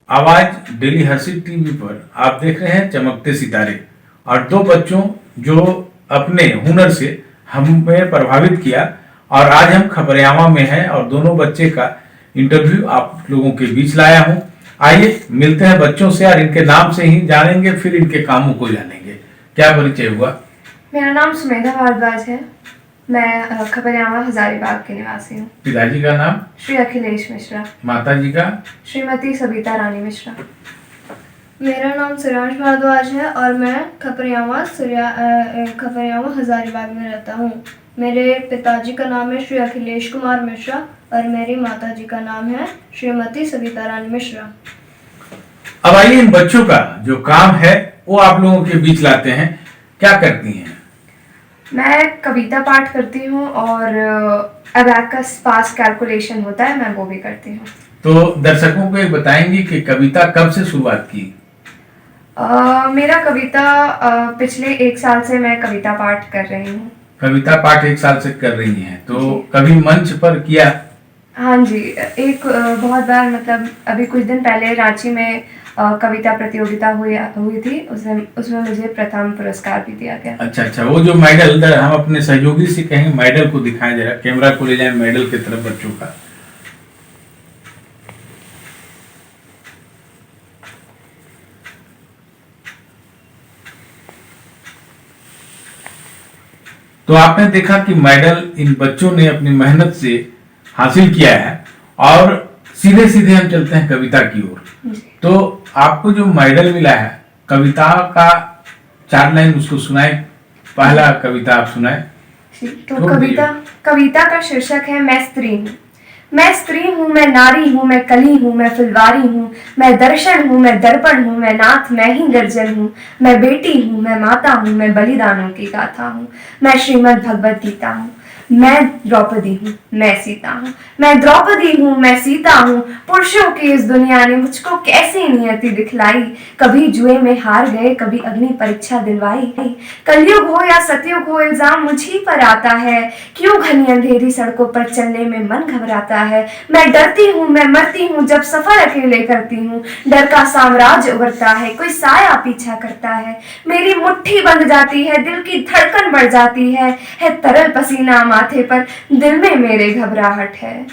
आवाज डेली हर्षित टीवी पर आप देख रहे हैं चमकते सितारे और दो बच्चों जो अपने हुनर से हमें प्रभावित किया। और आज हम खपरियावा में हैं और दोनों बच्चे का इंटरव्यू आप लोगों के बीच लाया हूं। आइए मिलते हैं बच्चों से और इनके नाम से ही जानेंगे, फिर इनके कामों को जानेंगे। क्या परिचय हुआ? मेरा नाम सुमेधा भारद्वाज है। मैं खपरियावा हजारीबाग की निवासी हूँ। पिताजी का नाम? श्री अखिलेश मिश्रा। माता जी का? श्रीमती सविता रानी मिश्रा। मेरा नाम सुरांश भारद्वाज है और मैं खपरियावा हजारीबाग में रहता हूँ। मेरे पिताजी का नाम है श्री अखिलेश कुमार मिश्रा और मेरी माता जी का नाम है श्रीमती सविता रानी मिश्रा। अब आइए इन बच्चों का जो काम है वो आप लोगों के बीच लाते हैं। क्या करती हैं? मैं कविता पाठ करती हूँ और अबैकस पास कैलकुलेशन होता है, मैं वो भी करती हूँ। तो दर्शकों को एक बताएंगी कि कविता कब से शुरुआत की? मेरा कविता पिछले 1 साल से मैं कविता पाठ कर रही हूँ। कविता पाठ 1 साल से कर रही हैं, तो कभी मंच पर किया? हाँ जी, एक बहुत बार, मतलब अभी कुछ दिन पहले रांची में कविता प्रतियोगिता हुई थी, उसमें मुझे प्रथम पुरस्कार भी दिया गया। अच्छा, वो जो मेडल, हम अपने सहयोगी से कहेंगे मेडल को दिखाएं, जरा कैमरा को ले जाएं मेडल की तरफ बच्चों का। तो आपने देखा कि मेडल इन बच्चों ने अपनी मेहनत से हासिल किया है। और सीधे सीधे हम चलते हैं कविता की ओर। तो आपको जो मेडल मिला है, कविता का 4 लाइन उसको सुनाए। पहला कविता आप सुनाए। तो कविता का शीर्षक है मैं स्त्री हूँ। मैं स्त्री हूँ, मैं नारी हूँ, मैं कली हूँ, मैं फुलवारी हूँ, मैं दर्शन हूँ, मैं दर्पण हूँ, मैं नाथ, मैं ही गर्जन हूँ, मैं बेटी हूँ, मैं माता हूँ, मैं बलिदानों की गाथा हूँ, मैं श्रीमद् भगवद गीता हूँ, मैं द्रौपदी हूँ, मैं सीता हूँ, मैं द्रौपदी हूँ, मैं सीता हूँ। पुरुषों की इस दुनिया ने मुझको कैसी नियति दिखलाई, कभी जुए में हार गए, कभी अग्नि परीक्षा दिलवाई। कलयुग हो या सतयुग हो, इल्जाम मुझ ही पर आता है, क्यों घनी अंधेरी सड़कों पर चलने में मन घबराता है। मैं डरती हूँ, मैं मरती हूँ, जब सफर अकेले करती हूँ, डर का साम्राज्य उभरता है, कोई साया पीछा करता है, मेरी मुट्ठी बंध जाती है, दिल की धड़कन बढ़ जाती है तरल पसीना माथे पर, दिल में मेरे घबराहट है,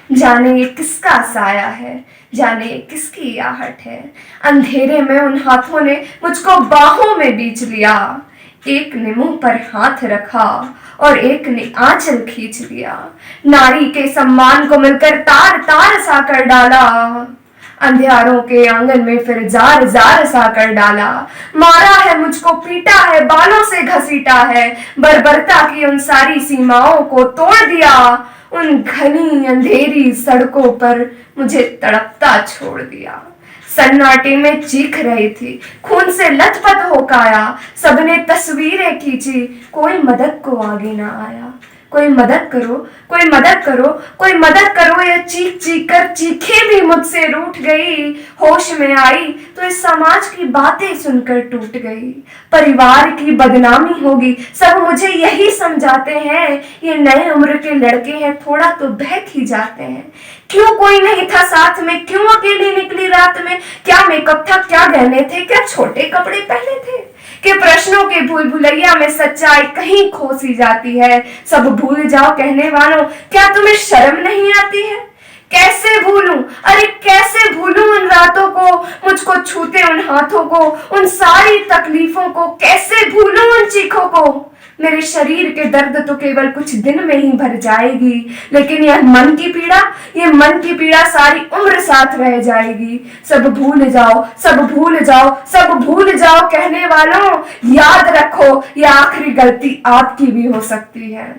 जाने ये किसका साया है, जाने ये किसकी आहट है। अंधेरे में उन हाथों ने मुझको बाहों में बींच लिया, एक ने मुंह पर हाथ रखा और एक ने आंचल खींच लिया, नारी के सम्मान को मिलकर तार तार सा कर डाला, अंधियारों के आंगन में फिर जार जार सा कर डाला। मारा है मुझको, पीटा है, बालों से घसीटा है, बर्बरता की उन सारी सीमाओं को तोड़ दिया, उन घनी अंधेरी सड़कों पर मुझे तड़पता छोड़ दिया। सन्नाटे में चीख रही थी, खून से लथपथ हो काया, सबने तस्वीरें खींची, कोई मदद को आगे ना आया। कोई मदद करो, कोई मदद करो, कोई मदद करो, ये चीख चीख कर चीखे भी मुझसे रूठ गई। होश में आई तो इस समाज की बातें सुनकर टूट गई, परिवार की बदनामी होगी, सब मुझे यही समझाते हैं, ये नए उम्र के लड़के हैं, थोड़ा तो बहक ही जाते हैं। क्यों कोई नहीं था साथ में, क्यों अकेली निकली रात में, क्या मेकअप था, क्या गहने थे, क्या छोटे कपड़े पहने थे, कि प्रश्नों के भूल भुलैया में सच्चाई कहीं खो सी जाती है। सब भूल जाओ कहने वालों, क्या तुम्हें शर्म नहीं आती है। कैसे भूलूं, अरे कैसे भूलूं उन रातों को, मुझको छूते उन हाथों को, उन सारी तकलीफों को, कैसे भूलूं उन चीखों को। मेरे शरीर के दर्द तो केवल कुछ दिन में ही भर जाएगी, लेकिन यह मन की पीड़ा, ये मन की पीड़ा सारी उम्र साथ रह जाएगी। सब भूल जाओ, सब भूल जाओ, सब भूल जाओ कहने वालों, याद रखो यह आखिरी गलती आपकी भी हो सकती है।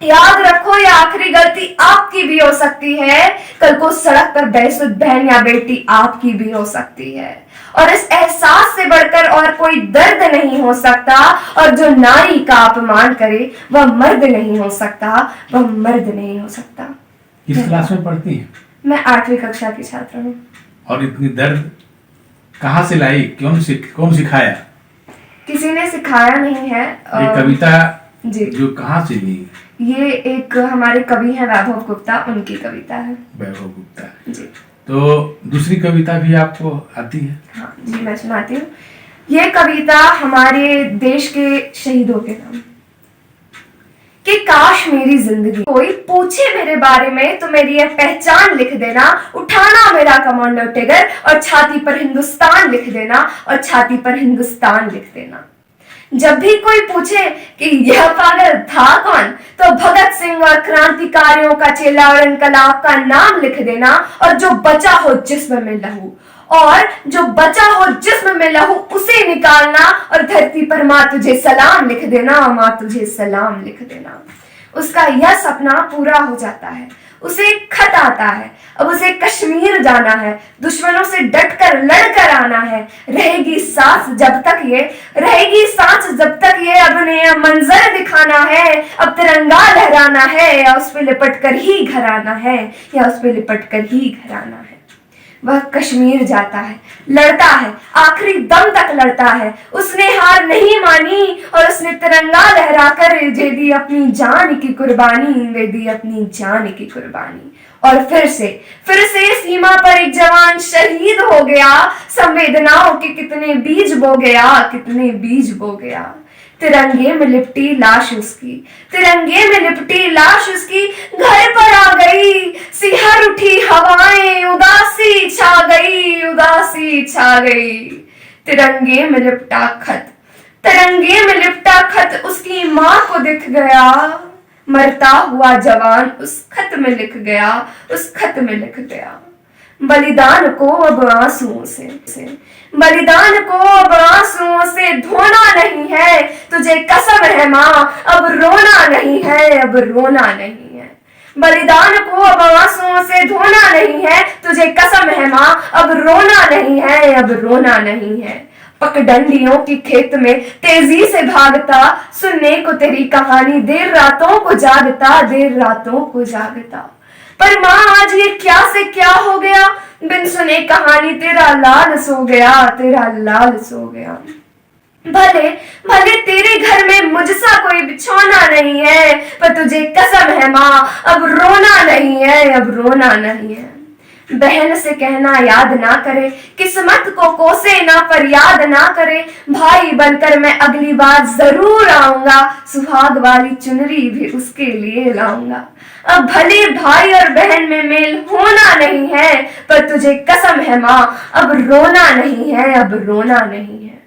याद रखो ये आखिरी गलती आपकी भी हो सकती है, कल को सड़क पर बेसुध बहन या बेटी आपकी भी हो सकती है। और इस एहसास से बढ़कर और कोई दर्द नहीं हो सकता, और जो नारी का अपमान करे वह मर्द नहीं हो सकता, वह मर्द नहीं हो सकता। किस क्लास में पढ़ती है? मैं 8वीं कक्षा की छात्र हूँ। और इतनी दर्द कहाँ से लाई, कौन सिखाया? किसी ने सिखाया नहीं है। ये कविता जी, जो कहाँ से ली? ये एक हमारे कवि हैं वैभव गुप्ता, उनकी कविता है। वैभव गुप्ता जी। तो दूसरी कविता भी आपको आती है? हाँ जी, मैं सुनाती हूँ। ये कविता हमारे देश के शहीदों के नाम। कि काश मेरी जिंदगी कोई पूछे मेरे बारे में तो मेरी यह पहचान लिख देना, उठाना मेरा कमांडो टिगर और छाती पर हिंदुस्तान लिख देना, और छाती पर हिंदुस्तान लिख देना। जब भी कोई पूछे कि यह पागल था कौन, तो भगत सिंह और क्रांतिकारियों का चेला और इनकलाब का नाम लिख देना, और जो बचा हो जिस्म में लहू, और जो बचा हो जिस्म में लहू उसे निकालना, और धरती पर माँ तुझे सलाम लिख देना, माँ तुझे सलाम लिख देना। उसका यह सपना पूरा हो जाता है, उसे खत आता है, अब उसे कश्मीर जाना है, दुश्मनों से डटकर लड़कर आना है। रहेगी सांस जब तक ये, रहेगी सांस जब तक ये, अब उन्हें यह मंजर दिखाना है, अब तिरंगा लहराना है, या उस पे लिपट कर ही घर आना है, या उस पे लिपट कर ही घर आना है। वह कश्मीर जाता है, लड़ता है, आखिरी दम तक लड़ता है। उसने हार नहीं मानी और उसने तिरंगा लहराकर दे दी अपनी जान की कुर्बानी, दे दी अपनी जान की कुर्बानी। और फिर से सीमा पर एक जवान शहीद हो गया, संवेदनाओं के कितने बीज बो गया, कितने बीज बो गया। तिरंगे में लिपटी लाश उसकी, तिरंगे में लिपटी लाश उसकी, घर पर आ गई, सिहर उठी हवाएं, उदासी छा गई, उदासी छा गई। तिरंगे में लिपटा खत, तिरंगे में लिपटा खत उसकी माँ को दिख गया, मरता हुआ जवान उस खत में लिख गया, उस खत में लिख गया। बलिदान को अब आंसुओं से, बलिदान को अब आंसुओं से धोना नहीं है, तुझे कसम है माँ अब रोना नहीं है, अब रोना नहीं है। बलिदान को अब आंसुओं से धोना नहीं है, तुझे कसम है माँ अब रोना नहीं है, अब रोना नहीं है। पगडंडियों की खेत में तेजी से भागता, सुनने को तेरी कहानी देर रातों को जागता, देर रातों को जागता। पर माँ आज ये क्या से क्या हो गया, बिन सुने कहानी तेरा लाल सो गया, तेरा लाल सो गया। भले भले तेरे घर में मुझसा कोई बिछौना नहीं है, पर तुझे कसम है माँ अब रोना नहीं है, अब रोना नहीं है। बहन से कहना याद ना करे, किस्मत को कोसे ना पर याद ना करे, भाई बनकर मैं अगली बार जरूर आऊंगा, सुहाग वाली चुनरी भी उसके लिए लाऊंगा। अब भले भाई और बहन में मेल होना नहीं है, पर तुझे कसम है माँ अब रोना नहीं है, अब रोना नहीं है।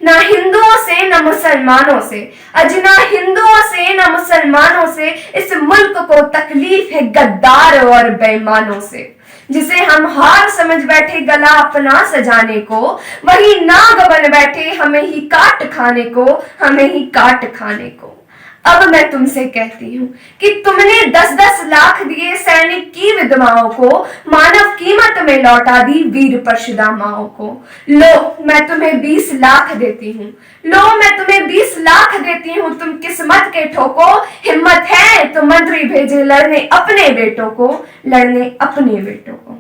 ना हिंदुओं से न मुसलमानों से, अज ना हिंदुओं से न मुसलमानों से, इस मुल्क को तकलीफ है गद्दार और बेईमानों से। जिसे हम हार समझ बैठे गला अपना सजाने को, वही नाग बन बैठे हमें ही काट खाने को, हमें ही काट खाने को। अब मैं तुमसे कहती हूँ कि तुमने 10-10 लाख दिए सैनिक की विधवाओं को, मानव कीमत में लौटा दी वीर परशुरामाओं को। लो मैं तुम्हें 20 लाख देती हूँ, लो मैं तुम्हें 20 लाख देती हूँ, तुम किस्मत के ठोको, हिम्मत है तो मंत्री भेजे लड़ने अपने बेटों को, लड़ने अपने बेटों को।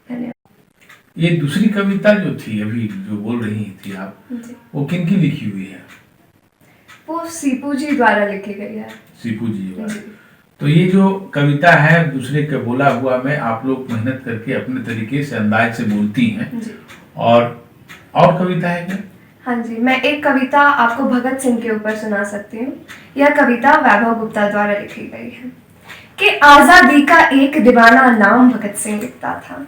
धन्यवाद। ये दूसरी कविता जो थी अभी जो बोल रही थी आप, वो किनकी लिखी हुई है? वो सीपू जी द्वारा लिखी गई है। सीपू जी द्वारा। तो ये जो कविता है दूसरे के बोला हुआ में आप लोग मेहनत करके अपने तरीके से अंदाज से बोलती हैं। और कविता है क्या? हाँ जी, मैं एक कविता आपको भगत सिंह के ऊपर सुना सकती हूँ। यह कविता वैभव गुप्ता द्वारा लिखी गई है कि आजादी का एक दीवाना नाम भगत सिंह लिखता था,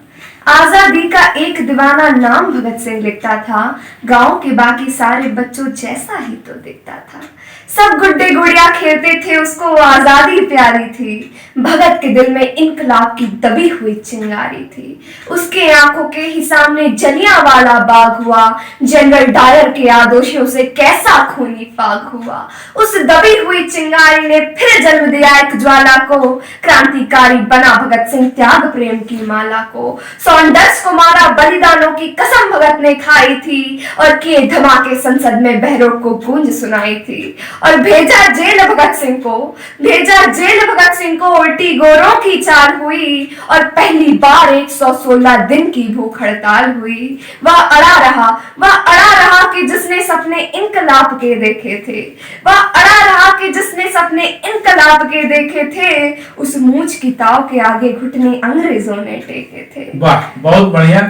आजादी का एक दीवाना नाम भगत सिंह लिखता था, गांव के बाकी सारे बच्चों जैसा ही तो दिखता था। सब गुड्डे गुड़िया खेलते थे, उसको आजादी प्यारी थी। भगत के दिल में इनकलाब की दबी हुई चिंगारी थी। उसके आंखों के ही सामने जलियांवाला बाग हुआ। जनरल डायर के आदोशों से कैसा खूनी फाग हुआ। उस दबी हुई चिंगारी ने फिर जन्म दिया एक ज्वाला को। क्रांतिकारी बना भगत सिंह त्याग प्रेम की माला को। सॉन्डर्स को मारा, बलिदानों की कसम भगत ने खाई थी, और किए धमाके संसद में बहरों को गूंज सुनाई थी। और भेजा जेल भगत सिंह को, भेजा जेल भगत सिंह को, उल्टी उल्टी गोरों की चाल हुई और पहली बार 116 दिन की भूख हड़ताल हुई। वह अड़ा रहा कि जिसने सपने इनकलाब के देखे थे, वह अड़ा रहा कि जिसने सपने इनकलाब के देखे थे, उस मूंछ की ताव के आगे घुटने अंग्रेजों ने टेके थे। वाह, बहुत बढ़िया।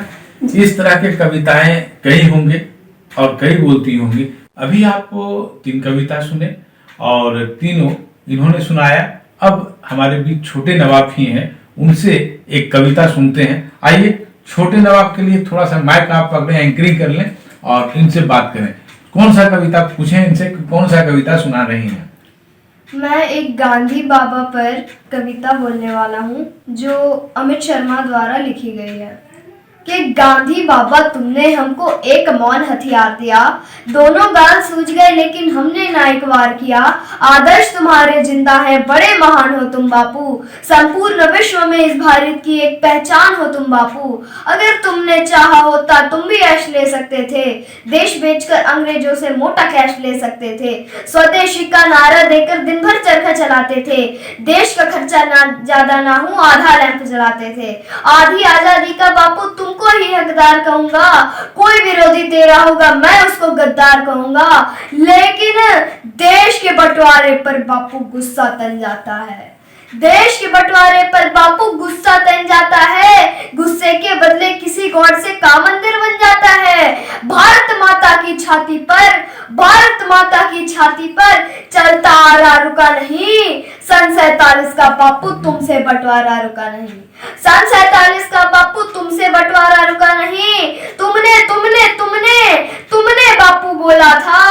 इस तरह के कविताएं कई होंगे और कई बोलती होंगी। अभी आपको 3 कविता सुने और तीनों इन्होंने सुनाया। अब हमारे बीच छोटे नवाब ही हैं, उनसे एक कविता सुनते हैं। आइए, छोटे नवाब के लिए थोड़ा सा माइक आप पकड़े, एंकरिंग कर लें और इनसे बात करें। कौन सा कविता पूछें इनसे, कौन सा कविता सुना रही हैं? मैं एक गांधी बाबा पर कविता बोलने वाला हूँ जो अमित शर्मा द्वारा लिखी गई है कि गांधी बाबा तुमने हमको एक मौन हथियार दिया, दोनों गाल सूझ गए लेकिन हमने ना एक वार किया। आदर्श तुम्हारे जिंदा है, बड़े महान हो तुम बापू, संपूर्ण विश्व में इस भारत की एक पहचान हो तुम बापू। अगर तुमने चाहा होता तुम भी ऐश ले सकते थे, देश बेचकर अंग्रेजों से मोटा कैश ले सकते थे, स्वदेशी का नारा देकर दिन भर चरखा चलाते थे, देश का खर्चा ना ज्यादा ना हो आधा लैंप जलाते थे। आधी आजादी का बापू तुमको ही हकदार कहूंगा, कोई विरोधी तेरा होगा मैं उसको गद्दार कहूंगा। लेकिन देश के बंटवारे पर बापू गुस्सा तन जाता है, देश के बंटवारे पर बापू गुस्सा तन जाता है, गुस्से के बदले किसी गॉड से का मंदिर बन जाता है। भारत माता की छाती पर, भारत माता की छाती पर चलता आ रहा रुका नहीं, सन 47 का बापू तुमसे बंटवारा रुका नहीं, सन 47 का बापू तुमसे बंटवारा रुका नहीं। तुमने तुमने तुमने तुमने बापू बोला था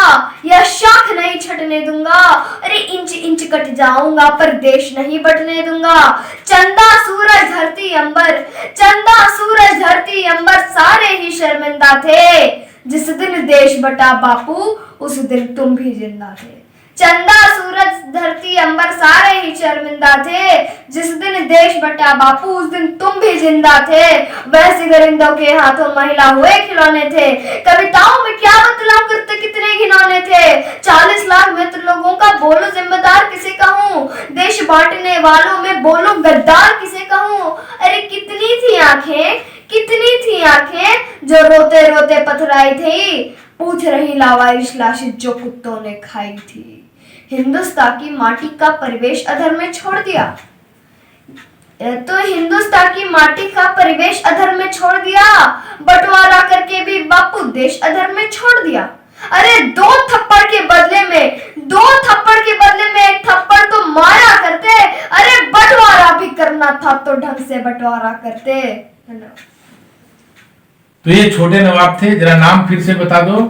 यह शाख नहीं छटने दूंगा, अरे इंच इंच कट जाऊंगा पर देश नहीं बटने दूंगा। चंदा सूरज धरती अंबर, चंदा सूरज धरती अंबर सारे ही शर्मिंदा थे, जिस दिन देश बटा बापू उस दिन तुम भी जिंदा थे। चंदा सूरज धरती अंबर सारे ही शर्मिंदा थे, जिस दिन देश बटा बापू उस दिन तुम भी जिंदा थे। वैसे गरिंदों के हाथों महिला हुए खिलौने थे, कविताओं में क्या बतलाव करते कितने घिनौने थे। 40 लाख मित्र लोगों का बोलो जिम्मेदार किसे कहूँ, देश बांटने वालों में बोलो गद्दार किसे कहूँ। अरे कितनी थी आंखें, कितनी थी आंखें जो रोते रोते पथराई थी, पूछ रही लावारिश लाशें जो कुत्तों ने खाई थी। हिंदुस्तान की माटी का परिवेश अधर में छोड़ दिया, तो हिंदुस्तान की माटी का परिवेश अधर में छोड़ दिया, बंटवारा करके भी बापू देश अधर में छोड़ दिया। अरे 2 थप्पड़ के बदले में, 2 थप्पड़ के बदले में 1 थप्पड़ तो मारा करते, अरे बंटवारा भी करना था तो ढंग से बंटवारा करते। तो ये छोटे नवाब थे, जरा नाम फिर से बता दो।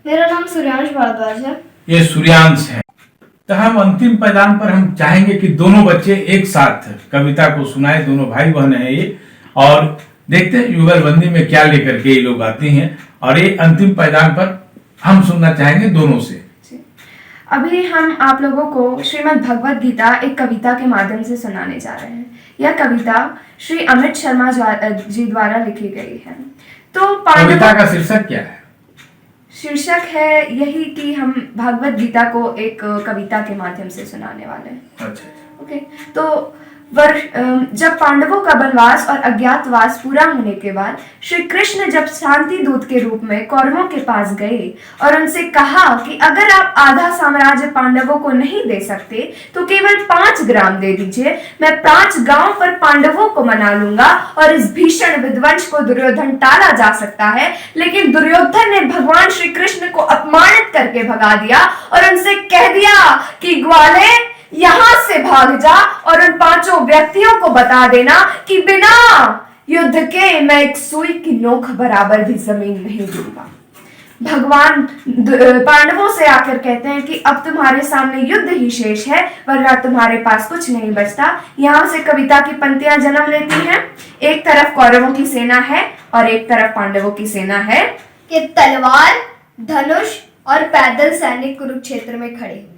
मेरा नाम सूर्यांश भारद्वाज है। ये सूर्यांश है। तो हम अंतिम पैदान पर हम चाहेंगे कि दोनों बच्चे एक साथ कविता को सुनाए, दोनों भाई बहन हैं ये, और देखते हैं युगलबंदी में क्या लेकर के ये लोग आते हैं। और ये अंतिम पैदान पर हम सुनना चाहेंगे दोनों से। अभी हम आप लोगों को श्रीमद् भगवत गीता एक कविता के माध्यम से सुनाने जा रहे हैं। यह कविता श्री अमित शर्मा जी द्वारा लिखी गई है। तो कविता का शीर्षक क्या है? शीर्षक है यही कि हम भगवत गीता को एक कविता के माध्यम से सुनाने वाले हैं। अच्छा। ओके, तो जब पांडवों का वनवास और अज्ञातवास पूरा होने के बाद श्री कृष्ण जब शांति दूत के रूप में कौरवों के पास गए और उनसे कहा कि अगर आप आधा साम्राज्य पांडवों को नहीं दे सकते तो केवल 5 ग्राम दे दीजिए, मैं 5 गांव पर पांडवों को मना लूंगा और इस भीषण विध्वंस को दुर्योधन टाला जा सकता है। लेकिन दुर्योधन ने भगवान श्री कृष्ण को अपमानित करके भगा दिया और उनसे कह दिया कि ग्वाले यहां से भाग जा और उन 5 व्यक्तियों को बता देना कि बिना युद्ध के मैं एक सुई की नोक बराबर भी जमीन नहीं दूंगा। भगवान पांडवों से आकर कहते हैं कि अब तुम्हारे सामने युद्ध ही शेष है, वरना तुम्हारे पास कुछ नहीं बचता। यहाँ से कविता की पंक्तियां जन्म लेती हैं। एक तरफ कौरवों की सेना है और एक तरफ पांडवों की सेना है कि तलवार, धनुष और पैदल सैनिक कुरुक्षेत्र में खड़े हुए।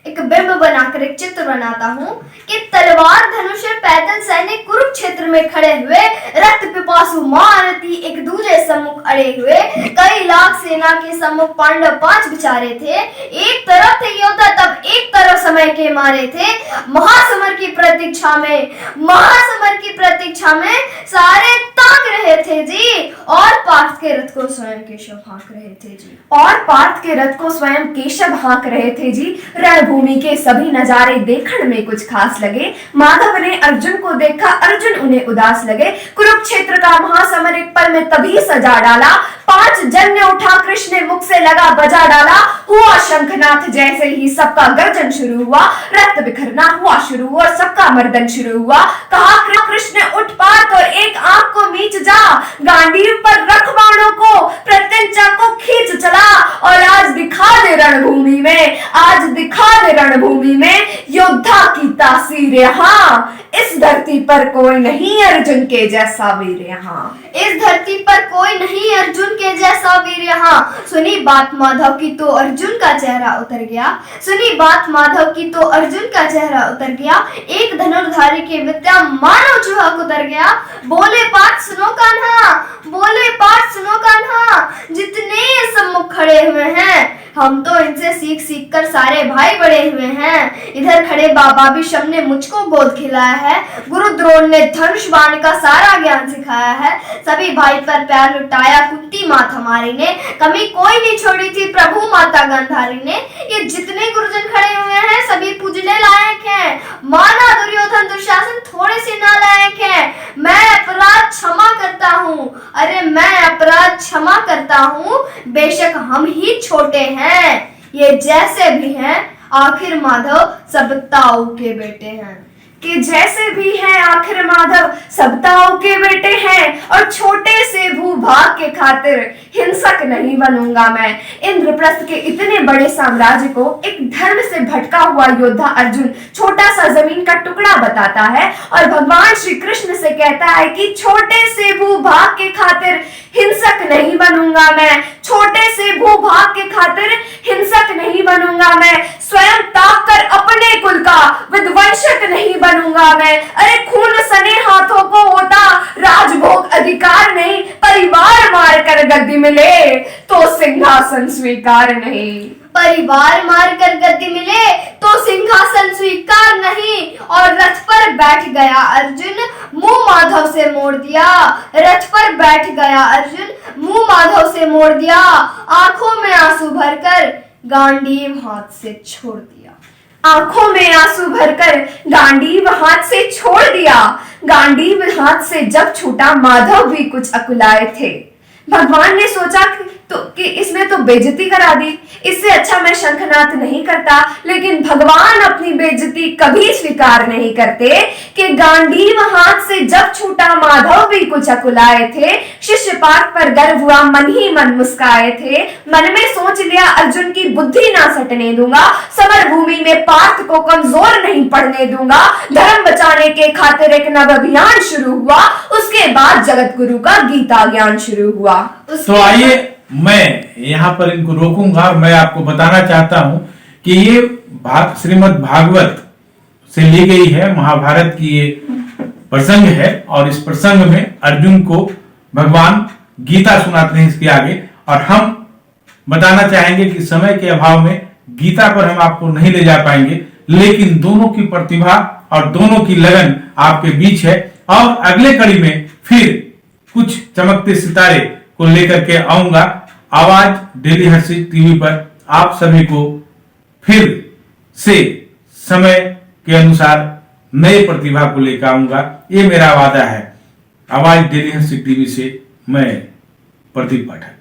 एक बिंब बनाकर एक चित्र बनाता हूँ कि तलवार, धनुष और पैदल सैनिक कुरुक्षेत्र में खड़े हुए, रक्त पिपासु महारथी एक दूसरे सम्मुख अड़े हुए। कई लाख सेना के सम्मुख पांडव 5 बिचारे थे। एक तरफ थे योद्धा तब एक तरफ समय के मारे थे। महासमर की प्रति प्रतीक्षा में, महासमर की प्रतीक्षा में सारे ताक रहे थे जी, और पार्थ के रथ को स्वयं केशव हाँक रहे थे जी। और पार्थ के रथ को स्वयं केशव हाँक रहे थे जी। रणभूमि के सभी नजारे देखण में कुछ खास लगे। माधव ने अर्जुन को देखा, अर्जुन उन्हें उदास लगे। कुरुक्षेत्र का महासमर एक पल में तभी सजा डाला। 5 जन्य उठा कृष्ण ने मुख से लगा बजा डाला। हुआ शंखनाथ जैसे ही सबका गर्जन शुरू हुआ, रक्त बिखरना हुआ शुरू और सबका मर्दन शुरू हुआ। कहा कृष्ण उठ पार्थ और एक आंख को मीच जा, गांडीव पर रख बाणों को, प्रत्यंचा को खींच चला, और आज दिखा दे रणभूमि में, आज दिखा दे रणभूमि में योद्धा की तासीर यहाँ। इस धरती पर कोई नहीं अर्जुन के जैसा वीर यहाँ। इस धरती पर कोई नहीं अर्जुन के जैसा वीर यहाँ। सुनी बात माधव की तो अर्जुन का चेहरा उतर गया, सुनी बात माधव की तो अर्जुन का चेहरा उतर गया। एक धनुर्धारी की विद्या मानो चूहक उतर गया। बोले पार्थ सुनो कान्हा, बोले पार्थ सुनो कान्हा, जितने सम्मुख खड़े हुए हैं हम तो इनसे सीख सीख कर सारे भाई बड़े हुए हैं। इधर खड़े बाबा भी शम ने मुझको बोध खिलाया है, गुरु द्रोण ने धनुष बाण का सारा ज्ञान सिखाया है। सभी भाई पर प्यार लुटाया कुंती माता हमारी ने, कमी कोई नहीं छोड़ी थी प्रभु माता गांधारी ने। ये जितने गुरुजन खड़े हुए हैं सभी पूजने लायक हैं। माना दुर्योधन दुशासन थोड़े से नालायक हैं। मैं अपराध क्षमा करता हूँ, अरे मैं अपराध क्षमा करता हूँ, बेशक हम ही छोटे हैं, ये जैसे भी हैं आखिर माधव सब ताऊ के बेटे हैं। कि जैसे भी हैं आखिर माधव सब ताऊ के बेटे हैं, और छोटे से भूभाग के खातिर हिंसक नहीं बनूंगा मैं। इंद्रप्रस्थ के इतने बड़े साम्राज्य को एक धर्म से भटका हुआ योद्धा अर्जुन छोटा सा जमीन का टुकड़ा बताता है, और भगवान श्री कृष्ण से कहता है कि छोटे से भूभाग के खातिर हिंसक नहीं बनूंगा मैं, छोटे से भूभाग के खातिर हिंसक नहीं बनूंगा मैं, स्वयं ताक कर अपने कुल का विध्वंसक नहीं बनूंगा मैं। अरे खून सने हाथों को होता राजभोग अधिकार नहीं, परिवार मार कर गद्दी मिले तो सिंहासन स्वीकार नहीं। परिवार मारकर गद्दी मिले तो सिंहासन स्वीकार नहीं। और रथ पर बैठ गया अर्जुन, मुंह माधव से मोड़ दिया। रथ पर बैठ गया अर्जुन, मुंह माधव से मोड़ दिया। आंखों में आंसू भरकर गांडीव हाथ से छोड़ दिया। आंखों में आंसू भरकर गांडीव हाथ से छोड़ दिया। गांडीव हाथ से जब छूटा माधव भी कुछ अकुलाए थे। भगवान ने सोचा कि इसमें तो बेइज्जती करा दी, इससे अच्छा मैं शंखनाद नहीं करता। लेकिन भगवान अपनी बेइज्जती कभी स्वीकार नहीं करते कि गांडीव हाथ से जब छूटा माधव भी कुछ अकुलाए थे। शिष्य पार्थ पर गर्व हुआ, मन ही मन मुस्काए थे। मन में सोच लिया अर्जुन की बुद्धि ना सटने दूंगा, समर भूमि में पार्थ को कमजोर नहीं पड़ने दूंगा। धर्म बचाने के खातिर एक नव अभियान शुरू हुआ। उसके बाद जगत गुरु का गीता ज्ञान शुरू हुआ। तो आइए मैं यहाँ पर इनको रोकूंगा। मैं आपको बताना चाहता हूँ कि ये श्रीमद् भागवत से ली गई है, महाभारत की ये प्रसंग है। और इस प्रसंग में अर्जुन को भगवान गीता सुनाते हैं इसके आगे। और हम बताना चाहेंगे कि समय के अभाव में गीता पर हम आपको नहीं ले जा पाएंगे, लेकिन दोनों की प्रतिभा और दोनों की लगन आपके बीच है। और अगले कड़ी में फिर कुछ चमकते सितारे को लेकर के आऊंगा। आवाज डेली हर्षित टीवी पर आप सभी को फिर से समय के अनुसार नए प्रतिभा को लेकर आऊंगा, ये मेरा वादा है। आवाज डेली हर्षित टीवी से मैं प्रदीप पाठक।